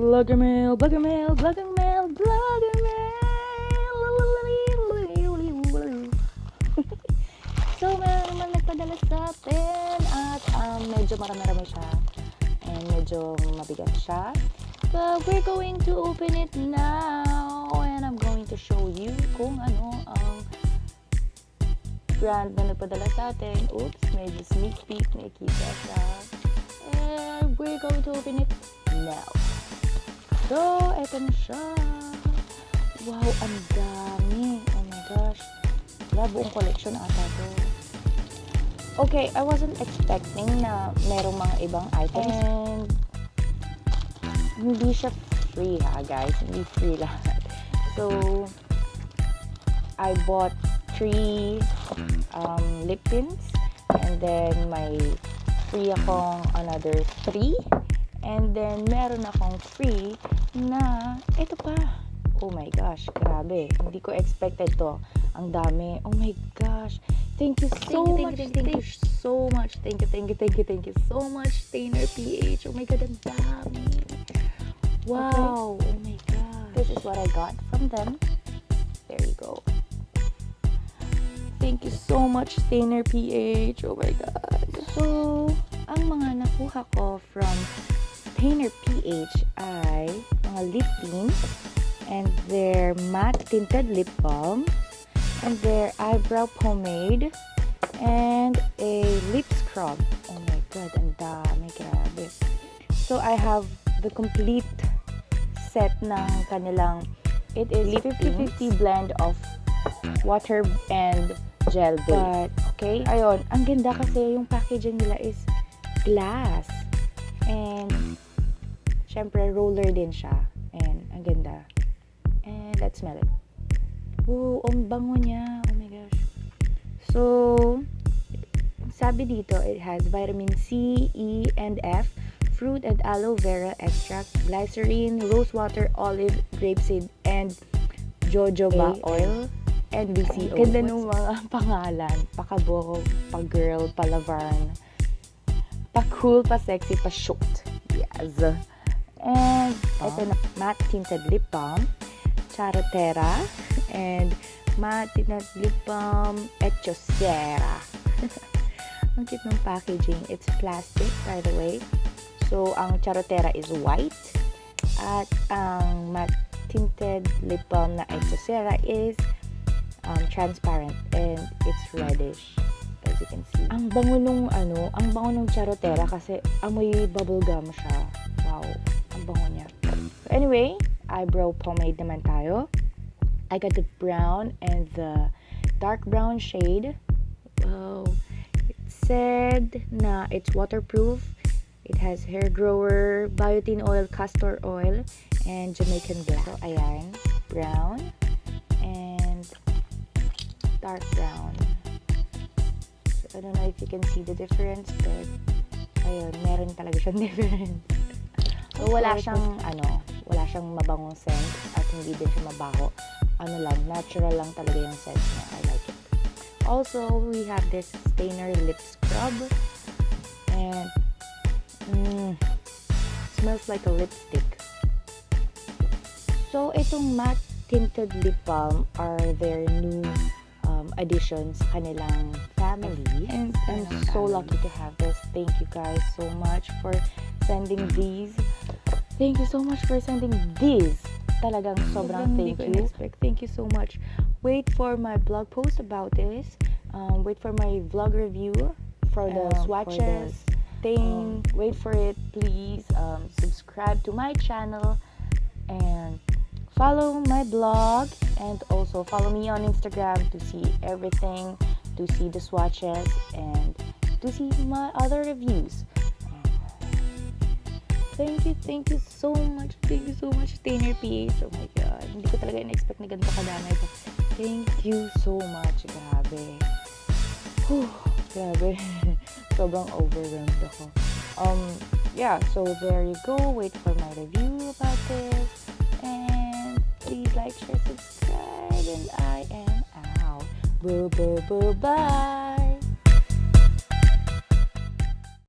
Vlogger mail, vlogger mail, vlogger mail, vlogger mail. So, meron naman nagpadala sa atin at medyo marami-rami siya and medyo mabigat siya. But we're going to open it now and I'm going to show you kung ano ang brand na nagpadala sa atin. Oops, medyo sneak peek, nakikita siya. And we're going to open it now. So, eto na siya. Wow, ang dami. Oh my gosh. Wala, buong collection ata to. Okay, I wasn't expecting na merong mga ibang items. And hindi siya free ha, guys. Hindi free lahat. So, I bought 3 Liptints. And then, may free akong another 3. And then, meron akong free na ito pa. Oh my gosh, grabe. Hindi ko expected to. Ang dami. Oh my gosh. Thank you so much. Thank you so much. Thank you so much, Stainer PH. Oh my God, ang dami. Wow. Okay. Oh my God. This is what I got from them. There you go. Thank you so much, Stainer PH. Oh my God. So, ang mga nakuha ko from Stainer PH ay mga lip tints and their matte tinted lip balm and their eyebrow pomade and a lip scrub. Oh my God, ang dami, grabe. So I have the complete set ng kanilang, it is 50-50 blend of water and gel base. But, okay, ayun, ang ganda kasi yung packaging nila is glass and syempre roller din siya and ang ganda. And let's smell it. Ooh, ang bango niya. Oh my gosh. So, sabi dito, it has vitamin C, E, and F, fruit and aloe vera extract, glycerine, rosewater, olive, grapeseed, and jojoba oil, and BCO. Ganda nung mga pangalan. Pakaboko, pa-girl, pa-lavarn, pa-cool, pa-sexy, pa-shoot. Yes. And ito na, matte tinted lip balm, charotera, and matte tinted lip balm, echosera. Ang cute ng packaging. It's plastic, by the way. So, ang charotera is white. At ang matte tinted lip balm na echosera is transparent and it's reddish. As you can see. Ang bango nung charotera kasi amoy bubblegum siya. Wow. Ang bango niya. So anyway, eyebrow pomade naman tayo. I got the brown and the dark brown shade. Wow. It said na it's waterproof. It has hair grower, biotin oil, castor oil, and Jamaican black. So ayan, brown and dark brown. So I don't know if you can see the difference, but ayun, meron talaga siyang difference. So, wala siyang mabangong scent at hindi din siya mabaho. Natural lang talaga yung scent niya. I like it. Also, we have this Stainer lip scrub and smells like a lipstick. So, itong matte tinted lip balm are their new additions sa kanilang family. And I'm so lucky to have this. Thank you guys so much for sending these. Thank you so much for sending these. Talagang sobrang thank you. Thank you so much. Wait for my blog post about this. Wait for my vlog review for the swatches thing. Wait for it, please. Subscribe to my channel and follow my blog, and also follow me on Instagram to see everything, to see the swatches, and to see my other reviews. Thank you so much. Thank you so much, Stainer PH. Oh my God. Hindi ko talaga in-expect na ganito kadami. Thank you so much. Grabe. Whew, grabe. Sobrang overwhelmed ako. Yeah, so there you go. Wait for my review about this. And please like, share, subscribe. And I am out. Bye.